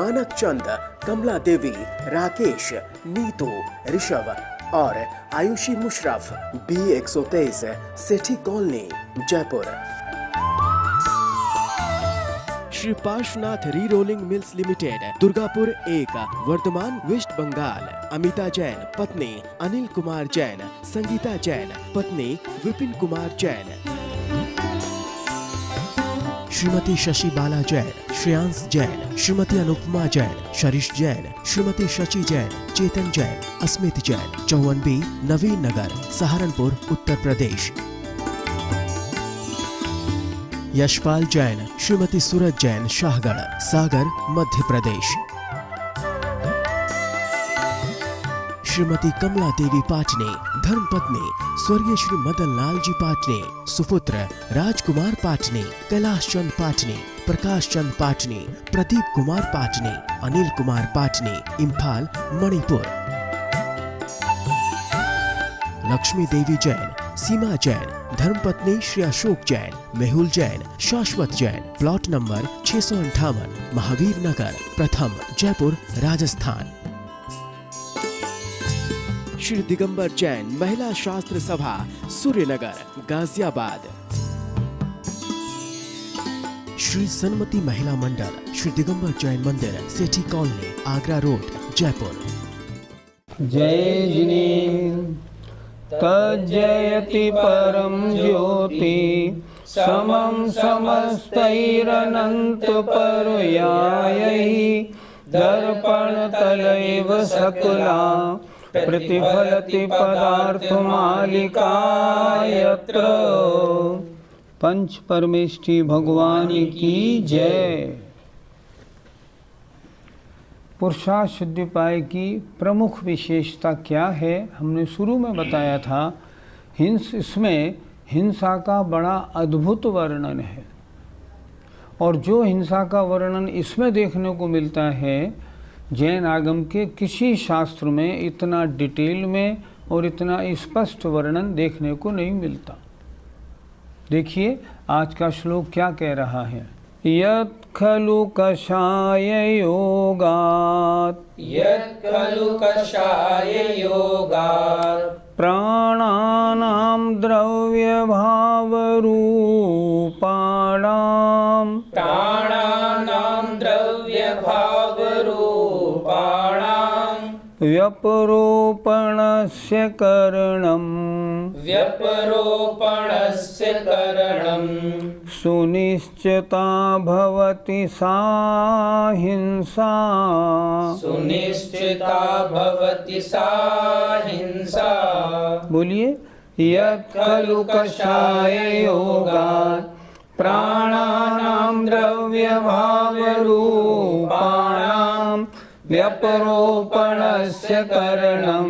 मानक चंद, कमला देवी, राकेश, नीतू, ऋषभ और Ayushi Musharraf, B123, Sethi colony, Jaipur. Shri Parshwanath re rolling mills limited, Durgapur 1, Bardhaman, West Bengal. Amita Jain, पत्नी अनिल कुमार जैन, संगीता जैन, पत्नी विपिन कुमार जैन। श्रीमती शशि बाला जैन, श्रेयांश जैन, श्रीमती अनुपमा जैन, शरीश जैन, श्रीमती शची जैन, चेतन जैन, अस्मित जैन, 54B, नवीन नगर, सहारनपुर, उत्तर प्रदेश। यशपाल जैन, श्रीमती सूरज जैन, शाहगढ़, सागर, मध्य प्रदेश। श्रीमती कमला देवी पाटनी, धर्मपत्नी स्वर्गीय श्री मदन लाल जी पाटनी, सुपुत्र राजकुमार पाटनी, कैलाश चंद पाटनी, प्रकाश चंद पाटनी, प्रदीप कुमार पाटनी, अनिल कुमार पाटनी, इम्फाल, मणिपुर। लक्ष्मी देवी जैन, सीमा जैन, धर्मपत्नी श्री अशोक जैन, मेहुल जैन, शाश्वत जैन, प्लॉट नंबर 658, महावीर नगर, प्रथम, जयपुर, राजस्थान। श्री दिगंबर जैन, महिला शास्त्र सभा, सूर्यनगर, गाजियाबाद। श्री सन्मति महिला मंडल, श्री दिगंबर जैन मंदिर, सेठी कॉलोनी, आगरा रोड, जयपुर। जय जिनेन्द्र तज्जयति परम ज्योति, समं समस्तैरनंत परयायैः, दर्पण तलैव सकला प्रतिफलति पदार्थमालिका यत्र। पंच परमेष्ठी भगवान की जय। पुरुषार्थ सिद्धि उपाय की प्रमुख विशेषता क्या है, हमने शुरू में बताया था। इसमें हिंसा का बड़ा अद्भुत वर्णन है, और जो हिंसा का वर्णन इसमें देखने को मिलता है, जैन आगम के किसी शास्त्र में इतना डिटेल में और इतना स्पष्ट वर्णन देखने को नहीं मिलता। देखिए आज का श्लोक क्या कह रहा है। यत् खलु कषाय योगात्, यत् खलु कषाय योगात्, प्राणानां द्रव्य भाव रूपाणां, प्राणानां द्रव्य भाव रूपाणां, व्यपरोपणस्य करणं, व्यपरोपणस्य करणं, सुनिश्चिता भवति सा हिंसा, सुनिश्चिता भवति सा हिंसा। बोलिए। यत् खलु कषाय योगात्, प्राणानां द्रव्य भाव रूपाणां, व्यपरोपणस्य करणं,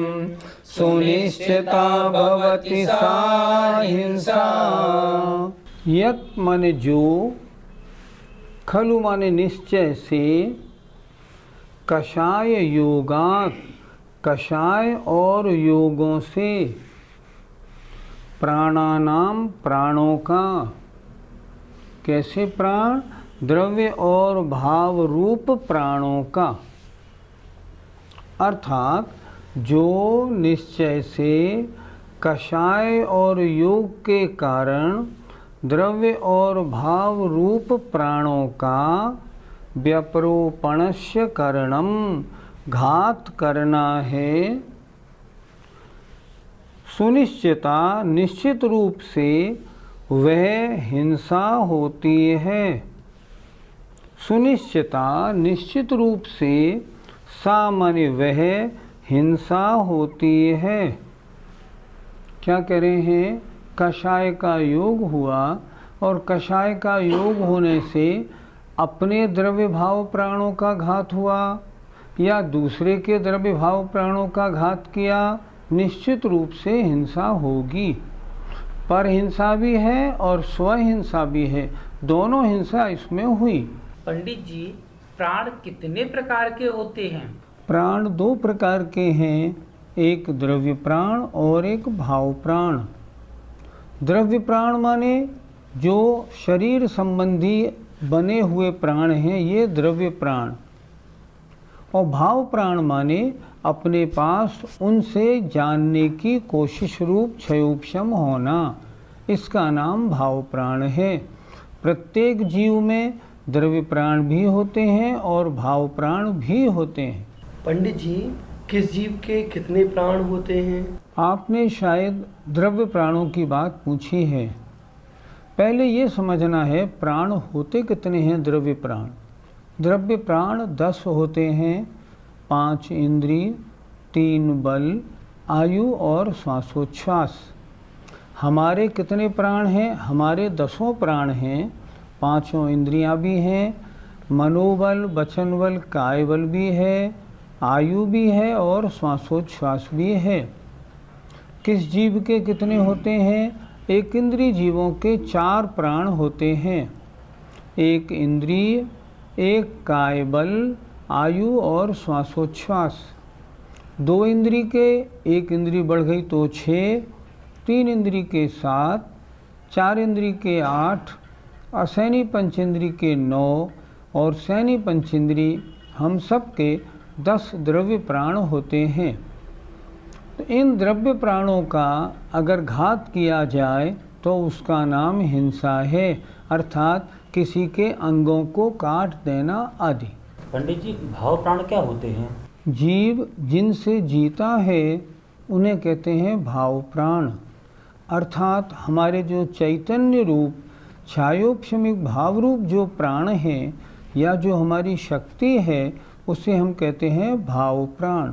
सुनिश्चिता भवति सा हिंसा। यत् माने जो, खलु माने निश्चय से, कषाय योगात् कषाय और योगों से, प्राणानाम प्राणों का, कैसे प्राण, द्रव्य और भाव रूप प्राणों का, अर्थात जो निश्चय से कषाय और योग के कारण द्रव्य और भाव रूप प्राणों का व्यपरोपणस्य करणम घात करना है, सुनिश्चिता निश्चित रूप से वह हिंसा होती है। सुनिश्चिता निश्चित रूप से, सामान्य वह हिंसा होती है। क्या कह रहे हैं, कषाय का योग हुआ और कषाय का योग होने से अपने द्रव्य भाव प्राणों का घात हुआ या दूसरे के द्रव्य भाव प्राणों का घात किया, निश्चित रूप से हिंसा होगी। पर हिंसा भी है और स्वहिंसा भी है, दोनों हिंसा इसमें हुई। पंडित जी, प्राण कितने प्रकार के होते हैं? प्राण दो प्रकार के हैं, एक द्रव्य प्राण और एक भाव प्राण। द्रव्य प्राण माने जो शरीर संबंधी बने हुए प्राण हैं, ये द्रव्य प्राण। और भाव प्राण माने अपने पास उनसे जानने की कोशिश रूप क्षयोपशम होना, इसका नाम भाव प्राण है। प्रत्येक जीव में द्रव्य प्राण भी होते हैं और भाव प्राण भी होते हैं। पंडित जी, किस जीव के कितने प्राण होते हैं? आपने शायद द्रव्य प्राणों की बात पूछी है। पहले ये समझना है प्राण होते कितने हैं। द्रव्य प्राण, द्रव्य प्राण 10 होते हैं। 5 इंद्रिय, 3 बल, आयु और श्वासोच्छ्वास। हमारे कितने प्राण हैं? हमारे 10 प्राण हैं। 5 इंद्रियां भी हैं, मनोबल, वचन बल, काय बल भी है, आयु भी है और श्वासोच्छ्वास भी है। किस जीव के कितने होते हैं? एक इंद्रिय जीवों के 4 प्राण होते हैं। 1 इंद्रिय, 1 काय बल, आयु और श्वासोच्छ्वास। 2 इंद्रिय के, 1 इंद्रिय बढ़ गई तो 6, 3 इंद्रिय के 7, 4 इंद्रिय के 8, असैनी पंचेंद्रिय के 9 और सैनी पंचेंद्रिय, हम सब के 10 द्रव्य प्राण होते हैं। तो इन द्रव्य प्राणों का अगर घात किया जाए तो उसका नाम हिंसा है, अर्थात किसी के अंगों को काट देना आदि। पंडित जी, भाव प्राण क्या होते हैं? जीव जिनसे जीता है उन्हें कहते हैं भाव प्राण, अर्थात हमारे जो चैतन्य रूप छायोपशमिक भाव रूप जो प्राण हैं या जो हमारी शक्ति है उसे हम कहते हैं भाव प्राण।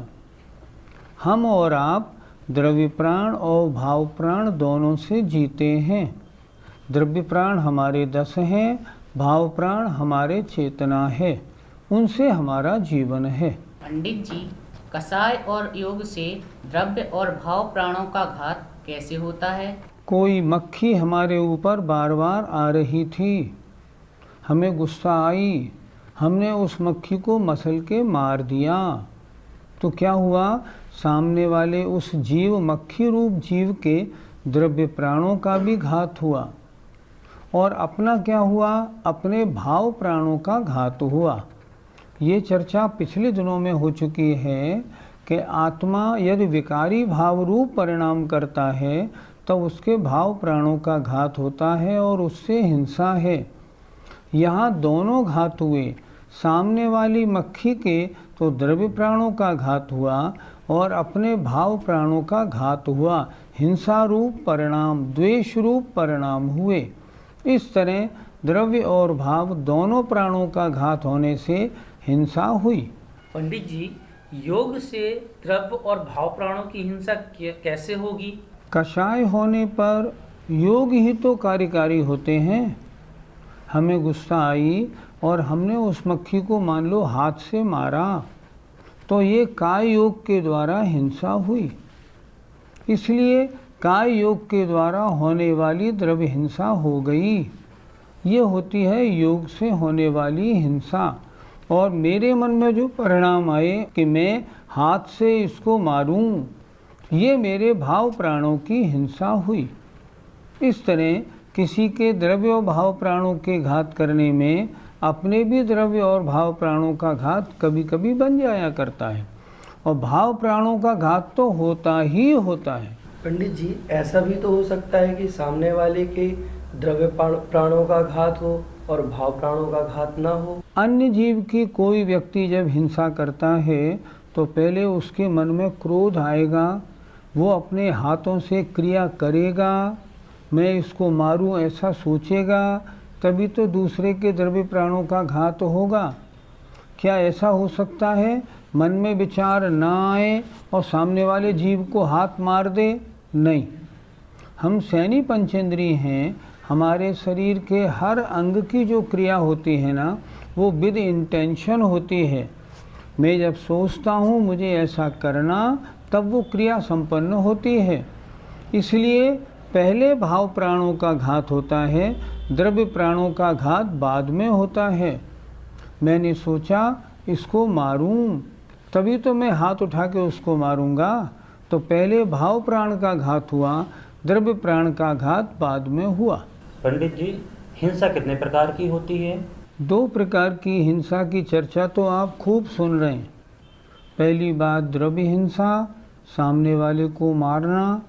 हम और आप द्रव्य प्राण और भाव प्राण दोनों से जीते हैं। द्रव्य प्राण हमारे 10 हैं, भाव प्राण हमारे चेतना है, उनसे हमारा जीवन है। पंडित जी, कषाय और योग से द्रव्य और भाव प्राणों का घात कैसे होता है? कोई मक्खी हमारे ऊपर बार बार आ रही थी, हमें गुस्सा आई, हमने उस मक्खी को मसल के मार दिया, तो क्या हुआ? सामने वाले उस जीव मक्खी रूप जीव के द्रव्य प्राणों का भी घात हुआ और अपना क्या हुआ? अपने भाव प्राणों का घात हुआ। ये चर्चा पिछले दिनों में हो चुकी है कि आत्मा यदि विकारी भाव रूप परिणाम करता है तो उसके भाव प्राणों का घात होता है और उससे हिंसा है। यहाँ दोनों घात हुए, सामने वाली मक्खी के तो द्रव्य प्राणों का घात हुआ और अपने भाव प्राणों का घात हुआ। हिंसा रूप परिणाम, द्वेष रूप परिणाम हुए। इस तरह द्रव्य और भाव दोनों प्राणों का घात होने से हिंसा हुई। पंडित जी, योग से द्रव्य और भाव प्राणों की हिंसा कैसे होगी? कषाय होने पर योग ही तो कार्यकारी होते हैं। हमें गुस्सा आई और हमने उस मक्खी को मान लो हाथ से मारा, तो ये काय योग के द्वारा हिंसा हुई। इसलिए काय योग के द्वारा होने वाली द्रव्य हिंसा हो गई। ये होती है योग से होने वाली हिंसा। और मेरे मन में जो परिणाम आए कि मैं हाथ से इसको मारूं, ये मेरे भाव प्राणों की हिंसा हुई। इस तरह किसी के द्रव्य और भाव प्राणों के घात करने में अपने भी द्रव्य और भाव प्राणों का घात कभी कभी बन जाया करता है, और भाव प्राणों का घात तो होता ही होता है। पंडित जी, ऐसा भी तो हो सकता है कि सामने वाले के द्रव्य प्राणों का घात हो और भाव प्राणों का घात ना हो। अन्य जीव की कोई व्यक्ति जब हिंसा करता है तो पहले उसके मन में क्रोध आएगा, वो अपने हाथों से क्रिया करेगा, मैं इसको मारूं ऐसा सोचेगा, तभी तो दूसरे के द्रव्य प्राणों का घात होगा। क्या ऐसा हो सकता है मन में विचार ना आए और सामने वाले जीव को हाथ मार दे? नहीं। हम सैनी पंचेंद्रिय हैं, हमारे शरीर के हर अंग की जो क्रिया होती है ना, वो विद इंटेंशन होती है। मैं जब सोचता हूँ मुझे ऐसा करना, तब वो क्रिया संपन्न होती है। इसलिए पहले भाव प्राणों का घात होता है, द्रव्य प्राणों का घात बाद में होता है। मैंने सोचा इसको मारूं, तभी तो मैं हाथ उठा के उसको मारूंगा, तो पहले भाव प्राण का घात हुआ, द्रव्य प्राण का घात बाद में हुआ। पंडित जी, हिंसा कितने प्रकार की होती है? 2 प्रकार की हिंसा की चर्चा तो आप खूब सुन रहे हैं। पहली बात द्रव्य हिंसा, सामने वाले को मारना।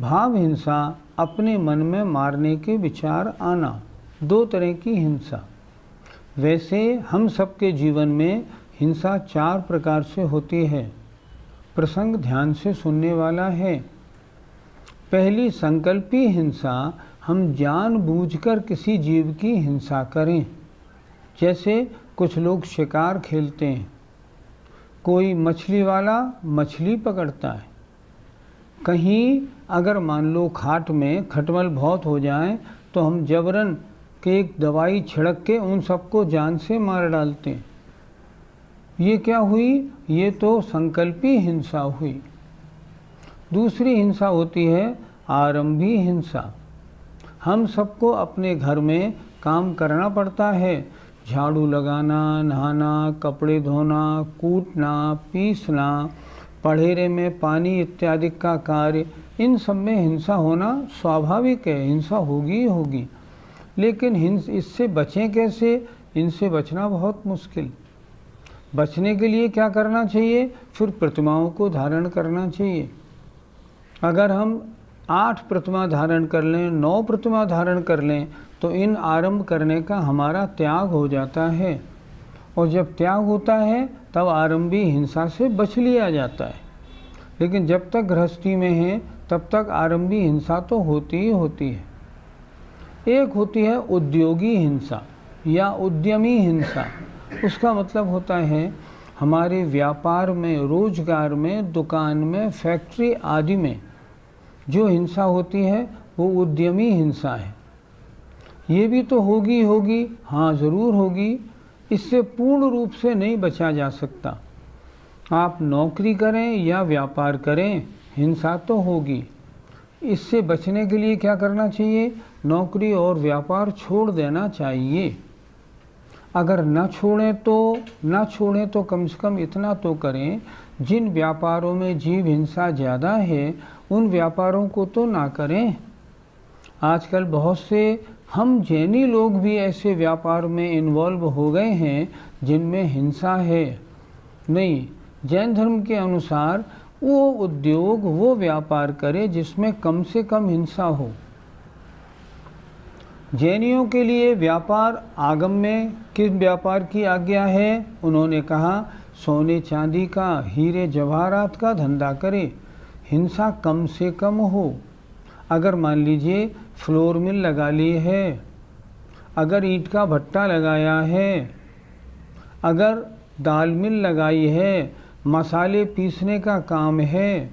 भाव हिंसा, अपने मन में मारने के विचार आना। दो तरह की हिंसा। वैसे हम सबके जीवन में हिंसा 4 प्रकार से होती है। प्रसंग ध्यान से सुनने वाला है। पहली संकल्पी हिंसा, हम जानबूझकर किसी जीव की हिंसा करें। जैसे कुछ लोग शिकार खेलते हैं, कोई मछली वाला मछली पकड़ता है। कहीं अगर मान लो खाट में खटमल बहुत हो जाए तो हम जबरन के एक दवाई छिड़क के उन सबको जान से मार डालते हैं। ये क्या हुई? ये तो संकल्पी हिंसा हुई। दूसरी हिंसा होती है आरंभी हिंसा। हम सबको अपने घर में काम करना पड़ता है। झाड़ू लगाना, नहाना, कपड़े धोना, कूटना, पीसना, पढ़ेरे में पानी इत्यादि का कार्य, इन सब में हिंसा होना स्वाभाविक है। हिंसा होगी ही होगी। लेकिन इससे बचें कैसे? इनसे बचना बहुत मुश्किल। बचने के लिए क्या करना चाहिए? फिर प्रतिमाओं को धारण करना चाहिए। अगर हम 8 प्रतिमा धारण कर लें, 9 प्रतिमा धारण कर लें, तो इन आरंभ करने का हमारा त्याग हो जाता है। और जब त्याग होता है तब आरंभी हिंसा से बच लिया जाता है। लेकिन जब तक गृहस्थी में है तब तक आरंभी हिंसा तो होती ही होती है। एक होती है उद्योगी हिंसा या उद्यमी हिंसा। उसका मतलब होता है हमारे व्यापार में, रोजगार में, दुकान में, फैक्ट्री आदि में जो हिंसा होती है वो उद्यमी हिंसा है। ये भी तो होगी होगी, हाँ ज़रूर होगी। इससे पूर्ण रूप से नहीं बचा जा सकता। आप नौकरी करें या व्यापार करें, हिंसा तो होगी। इससे बचने के लिए क्या करना चाहिए? नौकरी और व्यापार छोड़ देना चाहिए। अगर न छोड़ें तो कम से कम इतना तो करें, जिन व्यापारों में जीव हिंसा ज़्यादा है उन व्यापारों को तो ना करें। आजकल बहुत से हम जैनी लोग भी ऐसे व्यापार में इन्वॉल्व हो गए हैं जिनमें हिंसा है। नहीं, जैन धर्म के अनुसार वो उद्योग, वो व्यापार करे जिसमें कम से कम हिंसा हो। जैनियों के लिए व्यापार आगम में किस व्यापार की आज्ञा है? उन्होंने कहा सोने चांदी का, हीरे जवाहरात का धंधा करे, हिंसा कम से कम हो। अगर मान लीजिए फ्लोर मिल लगा ली है, अगर ईंट का भट्टा लगाया है, अगर दाल मिल लगाई है, मसाले पीसने का काम है,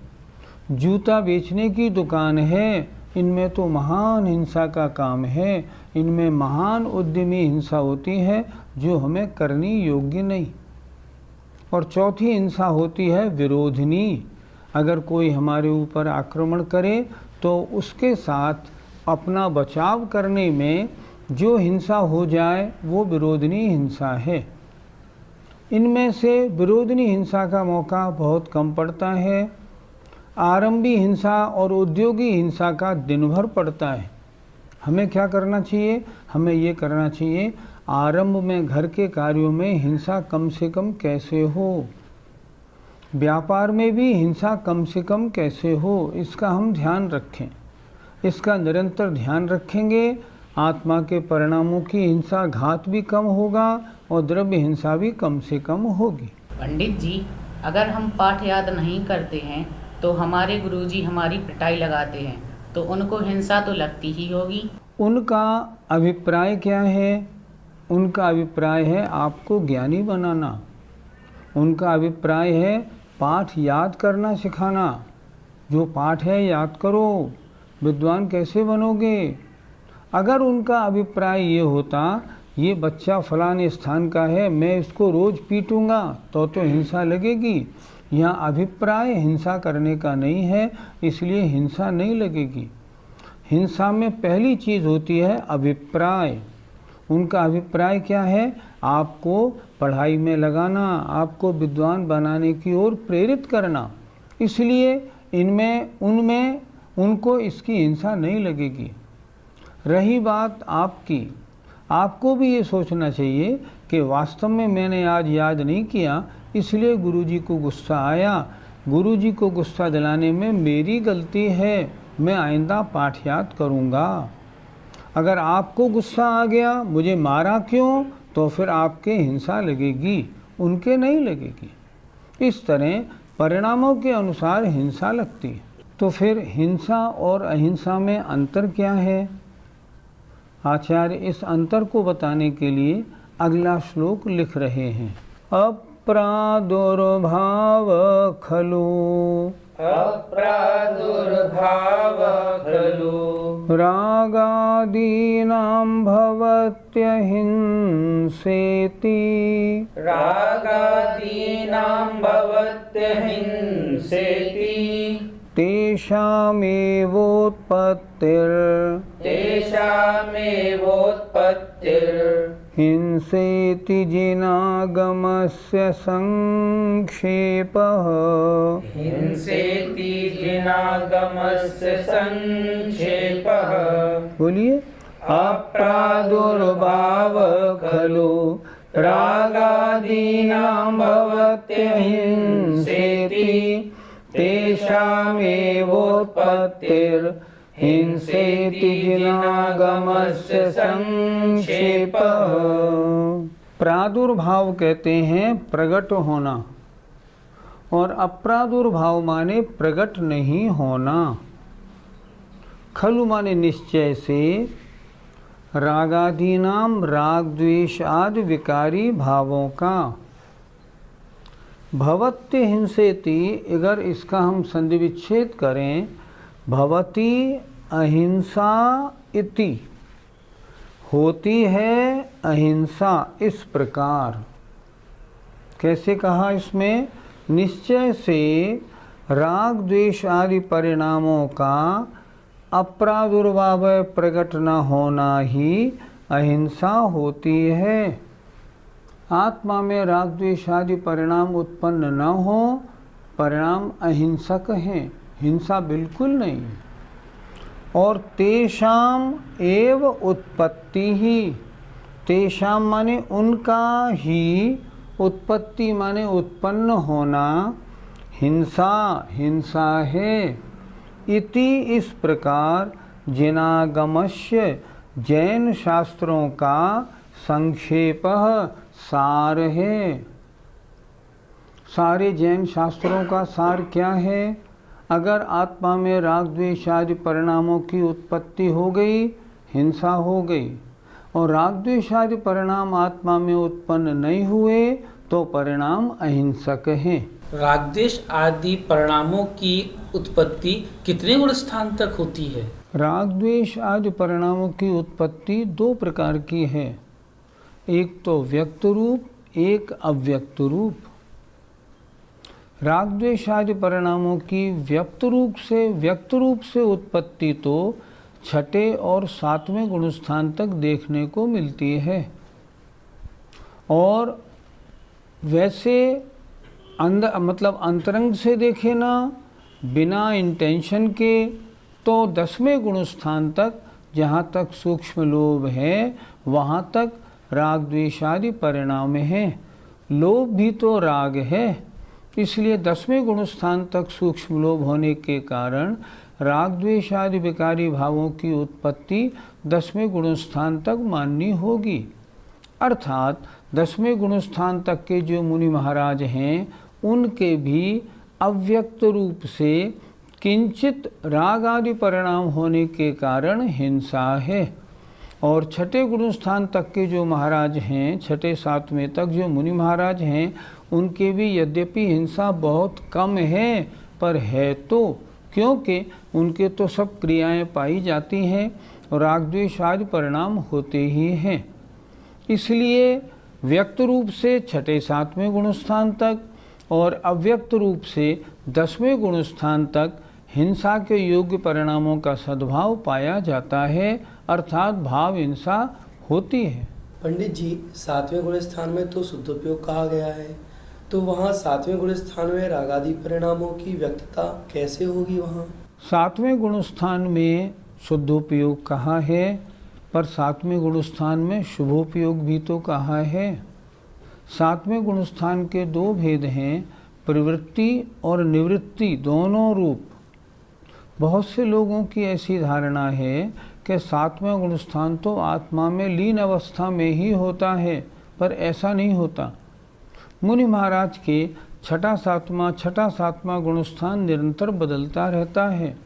जूता बेचने की दुकान है, इनमें तो महान हिंसा का काम है। इनमें महान उद्यमी हिंसा होती है जो हमें करनी योग्य नहीं। और चौथी हिंसा होती है विरोधिनी। अगर कोई हमारे ऊपर आक्रमण करे तो उसके साथ अपना बचाव करने में जो हिंसा हो जाए वो विरोधिनी हिंसा है। इनमें से विरोधिनी हिंसा का मौका बहुत कम पड़ता है। आरंभी हिंसा और उद्योगी हिंसा का दिन भर पड़ता है। हमें क्या करना चाहिए? हमें ये करना चाहिए, आरंभ में घर के कार्यों में हिंसा कम से कम कैसे हो, व्यापार में भी हिंसा कम से कम कैसे हो, इसका हम ध्यान रखें। इसका निरंतर ध्यान रखेंगे, आत्मा के परिणामों की हिंसा घात भी कम होगा और द्रव्य हिंसा भी कम से कम होगी। पंडित जी, अगर हम पाठ याद नहीं करते हैं तो हमारे गुरुजी हमारी पिटाई लगाते हैं, तो उनको हिंसा तो लगती ही होगी। उनका अभिप्राय क्या है? उनका अभिप्राय है आपको ज्ञानी बनाना। उनका अभिप्राय है पाठ याद करना सिखाना। जो पाठ है याद करो, विद्वान कैसे बनोगे? अगर उनका अभिप्राय ये होता ये बच्चा फलाने स्थान का है, मैं इसको रोज़ पीटूंगा, तो हिंसा लगेगी। यहाँ अभिप्राय हिंसा करने का नहीं है, इसलिए हिंसा नहीं लगेगी। हिंसा में पहली चीज़ होती है अभिप्राय। उनका अभिप्राय क्या है? आपको पढ़ाई में लगाना, आपको विद्वान बनाने की ओर प्रेरित करना। इसलिए उनमें उनको इसकी हिंसा नहीं लगेगी। रही बात आपकी, आपको भी ये सोचना चाहिए कि वास्तव में मैंने आज याद नहीं किया, इसलिए गुरुजी को गुस्सा आया। गुरुजी को गुस्सा दिलाने में मेरी गलती है, मैं आइंदा पाठ याद करूँगा। अगर आपको गुस्सा आ गया, मुझे मारा क्यों, तो फिर आपके हिंसा लगेगी, उनके नहीं लगेगी। इस तरह परिणामों के अनुसार हिंसा लगती है। तो फिर हिंसा और अहिंसा में अंतर क्या है? आचार्य इस अंतर को बताने के लिए अगला श्लोक लिख रहे हैं। अप्रादुर्भाव खलु अप्रादुर्भाव खलु रागादीनां भवत्यहिंसेति रागादीनां भवत्यहिंसेति हिंसेति जिनागमस्य संक्षेपः। हिंसेति जिनागमस्य संक्षेपः। बोलिए। अप्रादुर्भाव खलु रागादीनां भवत्यहिंसेति तेषामेवोत्पत्तिर्हिंसेति जिनागमस्य संक्षेपः। प्रादुर्भाव कहते हैं प्रकट होना, और अप्रादुर्भाव माने प्रकट नहीं होना। खलु माने निश्चय से, रागादीनाम राग द्वेष आदि विकारी भावों का। भवत्य हिंसेति, अगर इसका हम संधि विच्छेद करें, भवती अहिंसा इति, होती है अहिंसा इस प्रकार। कैसे कहा इसमें? निश्चय से राग द्वेष आदि परिणामों का अप्रादुर्भाव प्रकट न होना ही अहिंसा होती है। आत्मा में राग द्वेष आदि परिणाम उत्पन्न न हो, परिणाम अहिंसक हैं, हिंसा बिल्कुल नहीं। और तेषाम एव उत्पत्ति ही, तेषाम माने उनका ही, उत्पत्ति माने उत्पन्न होना, हिंसा हिंसा है। इति इस प्रकार जिनागमस्य जैन शास्त्रों का संक्षेप सार है। सारे जैन शास्त्रों का सार क्या है? अगर आत्मा में राग द्वेष आदि परिणामों की उत्पत्ति हो गई, हिंसा हो गई, और राग द्वेष आदि परिणाम आत्मा में उत्पन्न नहीं हुए तो परिणाम अहिंसक हैं। राग द्वेष आदि परिणामों की उत्पत्ति कितने गुण स्थान तक होती है? राग द्वेष आदि परिणामों की उत्पत्ति दो प्रकार की है, एक तो व्यक्त रूप, एक अव्यक्त रूप। राग द्वेष आदि परिणामों की व्यक्त रूप से उत्पत्ति तो छठे और सातवें गुणस्थान तक देखने को मिलती है, और वैसे मतलब अंतरंग से देखे ना, बिना इंटेंशन के, तो 10वें गुणस्थान तक, जहाँ तक सूक्ष्म लोभ है वहाँ तक राग द्वेष आदि परिणाम है। लोभ भी तो राग है, इसलिए 10वें गुणस्थान तक सूक्ष्म लोभ होने के कारण राग द्वेष आदि विकारी भावों की उत्पत्ति 10वें गुणस्थान तक माननी होगी। अर्थात 10वें गुणस्थान तक के जो मुनि महाराज हैं, उनके भी अव्यक्त रूप से किंचित राग आदि परिणाम होने के कारण हिंसा है। और छठे गुणस्थान तक के जो महाराज हैं, छठे सातवें तक जो मुनि महाराज हैं, उनके भी यद्यपि हिंसा बहुत कम है, पर है तो, क्योंकि उनके तो सब क्रियाएं पाई जाती हैं और राग द्वेष आदि परिणाम होते ही हैं। इसलिए व्यक्त रूप से छठे सातवें गुणस्थान तक और अव्यक्त रूप से 10वें गुणस्थान तक हिंसा के योग्य परिणामों का सद्भाव पाया जाता है, अर्थात भाव हिंसा होती है। पंडित जी, 7वें गुणस्थान में तो शुद्धोपयोग कहा गया है, तो वहाँ 7वें गुणस्थान में रागादि परिणामों की व्यक्तता कैसे होगी? वहाँ 7वें गुणस्थान में शुद्धोपयोग कहा है, पर 7वें गुणस्थान में शुभोपयोग भी तो कहा है। सातवें गुणस्थान के दो भेद हैं, प्रवृत्ति और निवृत्ति, दोनों रूप। बहुत से लोगों की ऐसी धारणा है कि सातवां गुणस्थान तो आत्मा में लीन अवस्था में ही होता है, पर ऐसा नहीं होता। मुनि महाराज के छठा सातवां गुणस्थान निरंतर बदलता रहता है।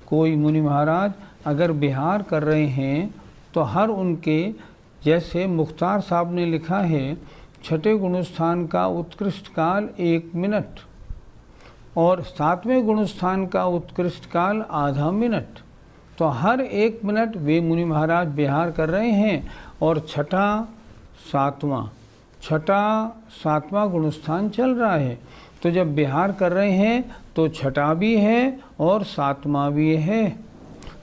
कोई मुनि महाराज अगर विहार कर रहे हैं तो हर उनके, जैसे मुख्तार साहब ने लिखा है, छठे गुणस्थान का उत्कृष्ट काल 1 मिनट और सातवें गुणस्थान का उत्कृष्ट काल आधा मिनट। तो हर 1 मिनट वे मुनि महाराज विहार कर रहे हैं और छठा सातवां गुणस्थान चल रहा है। तो जब विहार कर रहे हैं तो छठा भी है और सातवां भी है।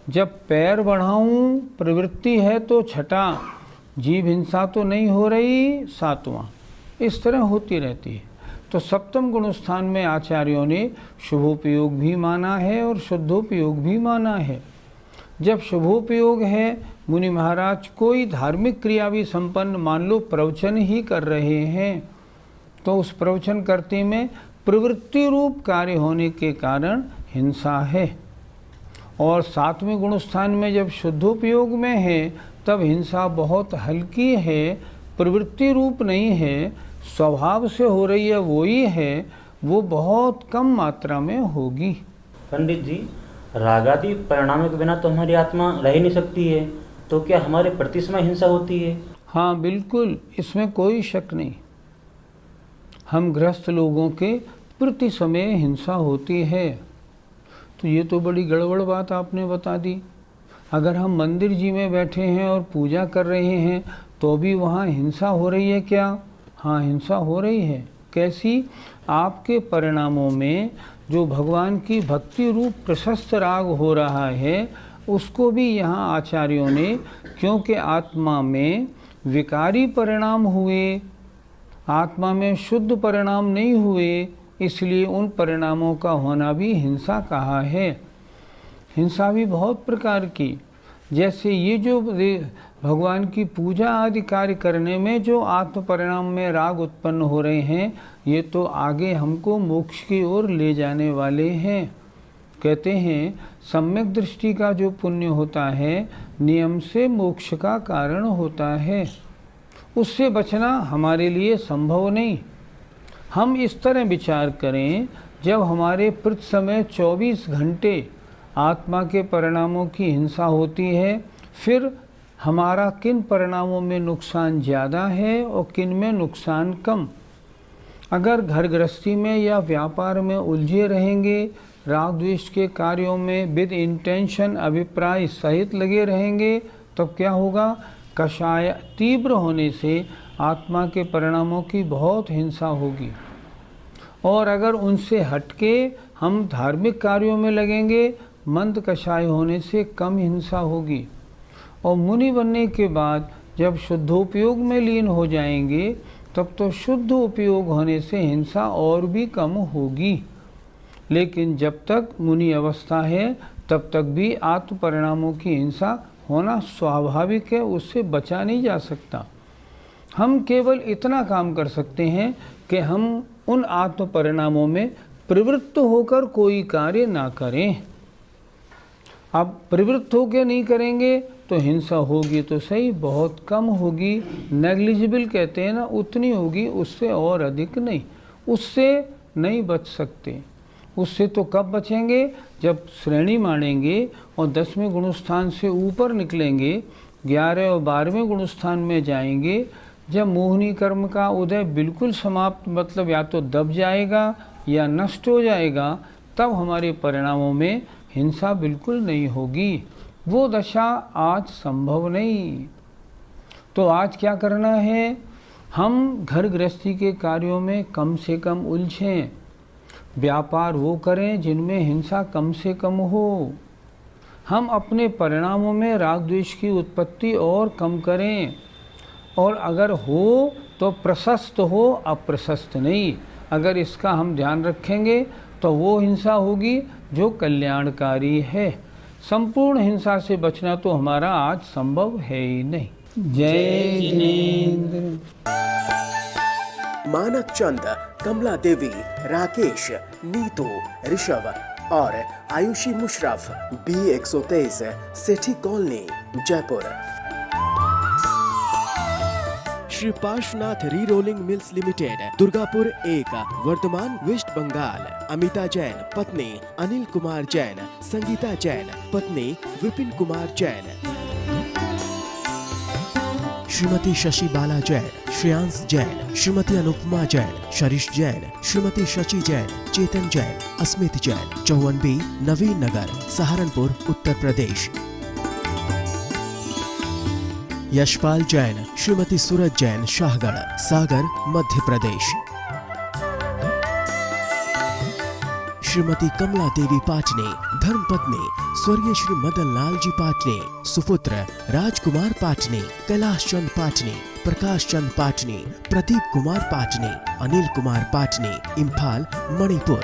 जब पैर बढ़ाऊं प्रवृत्ति है तो छठा, जीव हिंसा तो नहीं हो रही, सातवां, इस तरह होती रहती है। तो सप्तम गुणस्थान में आचार्यों ने शुभोपयोग भी माना है और शुद्धोपयोग भी माना है। जब शुभोपयोग है, मुनि महाराज कोई धार्मिक क्रिया भी संपन्न, मान लो प्रवचन ही कर रहे हैं, तो उस प्रवचन करते में प्रवृत्ति रूप कार्य होने के कारण हिंसा है। और सातवें गुणस्थान में जब शुद्धोपयोग में है तब हिंसा बहुत हल्की है, प्रवृत्ति रूप नहीं है, स्वभाव से हो रही है वो ही है, वो बहुत कम मात्रा में होगी। पंडित जी, रागादि परिणामों के बिना तो हमारी आत्मा रह ही नहीं सकती है, तो क्या हमारे प्रति समय हिंसा होती है? हाँ बिल्कुल, इसमें कोई शक नहीं। हम गृहस्थ लोगों के प्रति समय हिंसा होती है। तो ये तो बड़ी गड़बड़ बात आपने बता दी। अगर हम मंदिर जी में बैठे हैं और पूजा कर रहे हैं तो भी वहाँ हिंसा हो रही है क्या? हाँ, हिंसा हो रही है। कैसी? आपके परिणामों में जो भगवान की भक्ति रूप प्रशस्त राग हो रहा है, उसको भी यहाँ आचार्यों ने, क्योंकि आत्मा में विकारी परिणाम हुए, आत्मा में शुद्ध परिणाम नहीं हुए, इसलिए उन परिणामों का होना भी हिंसा कहा है। हिंसा भी बहुत प्रकार की, जैसे ये जो भगवान की पूजा आदि कार्य करने में जो आत्म परिणाम में राग उत्पन्न हो रहे हैं, ये तो आगे हमको मोक्ष की ओर ले जाने वाले हैं। कहते हैं सम्यक दृष्टि का जो पुण्य होता है, नियम से मोक्ष का कारण होता है, उससे बचना हमारे लिए संभव नहीं। हम इस तरह विचार करें, जब हमारे प्रति समय 24 घंटे आत्मा के परिणामों की हिंसा होती है, फिर हमारा किन परिणामों में नुकसान ज़्यादा है और किन में नुकसान कम। अगर घर गृहस्थी में या व्यापार में उलझे रहेंगे, राग द्वेष के कार्यों में विद इंटेंशन अभिप्राय सहित लगे रहेंगे, तब क्या होगा? कषाय तीव्र होने से आत्मा के परिणामों की बहुत हिंसा होगी। और अगर उनसे हटके हम धार्मिक कार्यों में लगेंगे, मंद कषाय होने से कम हिंसा होगी। और मुनि बनने के बाद जब शुद्धोपयोग में लीन हो जाएंगे, तब तो शुद्ध उपयोग होने से हिंसा और भी कम होगी। लेकिन जब तक मुनि अवस्था है, तब तक भी आत्म परिणामों की हिंसा होना स्वाभाविक है, उससे बचा नहीं जा सकता। हम केवल इतना काम कर सकते हैं कि हम उन आत्म परिणामों में प्रवृत्त होकर कोई कार्य ना करें। अब प्रवृत्त होकर नहीं करेंगे तो हिंसा होगी तो सही, बहुत कम होगी, नेग्लिजिबल कहते हैं ना, उतनी होगी, उससे और अधिक नहीं। उससे नहीं बच सकते। उससे तो कब बचेंगे? जब श्रेणी मानेंगे और 10वें गुणस्थान से ऊपर निकलेंगे, 11 और 12वें गुणस्थान में जाएंगे, जब मोहनी कर्म का उदय बिल्कुल समाप्त, मतलब या तो दब जाएगा या नष्ट हो जाएगा, तब हमारे परिणामों में हिंसा बिल्कुल नहीं होगी। वो दशा आज संभव नहीं। तो आज क्या करना है? हम घर गृहस्थी के कार्यों में कम से कम उलझें, व्यापार वो करें जिनमें हिंसा कम से कम हो। हम अपने परिणामों में राग द्वेष की उत्पत्ति और कम करें, और अगर हो तो प्रशस्त हो, अप्रशस्त नहीं। अगर इसका हम ध्यान रखेंगे तो वो हिंसा होगी जो कल्याणकारी है। संपूर्ण हिंसा से बचना तो हमारा आज संभव है ही नहीं। जय जिनेंद्र। मानक चंद, कमला देवी, राकेश, नीतू, ऋषभ और Ayushi Musharraf, B123, Sethi colony, Jaipur. Shri Parshwanath re rolling mills limited, Durgapur 1, Bardhaman, West Bengal. Amita Jain, पत्नी अनिल कुमार जैन, संगीता जैन, पत्नी विपिन कुमार जैन। श्रीमती शशि बाला जैन, श्रेयांश जैन, श्रीमती अनुपमा जैन, शरीश जैन, श्रीमती शची जैन, चेतन जैन, अस्मित जैन, 54B, नवीन नगर, सहारनपुर, उत्तर प्रदेश। यशपाल जैन, श्रीमती सूरज जैन, शाहगढ़, सागर, मध्य प्रदेश। श्रीमती कमला देवी पाटने, धर्मपत्नी स्वर्गीय श्री मदन लाल जी पाटने, सुपुत्र राजकुमार पाटने, कैलाश चंद पाटने, प्रकाश चंद पाटने, प्रदीप कुमार पाटने, अनिल कुमार पाटने, इम्फाल, मणिपुर।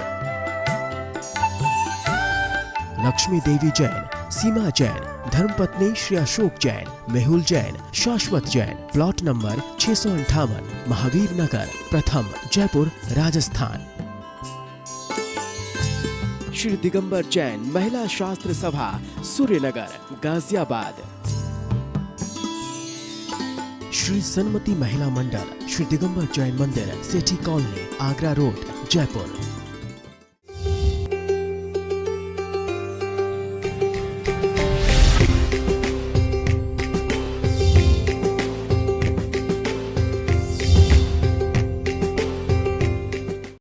लक्ष्मी देवी जैन, सीमा जैन, धर्मपत्नी श्री अशोक जैन, मेहुल जैन, शाश्वत जैन, प्लॉट नंबर 658, महावीर नगर, प्रथम, जयपुर, राजस्थान। श्री दिगंबर जैन, महिला शास्त्र सभा, सूर्यनगर, गाजियाबाद। श्री सन्मति महिला मंडल, श्री दिगंबर जैन मंदिर, सेठी कॉलोनी, आगरा रोड, जयपुर।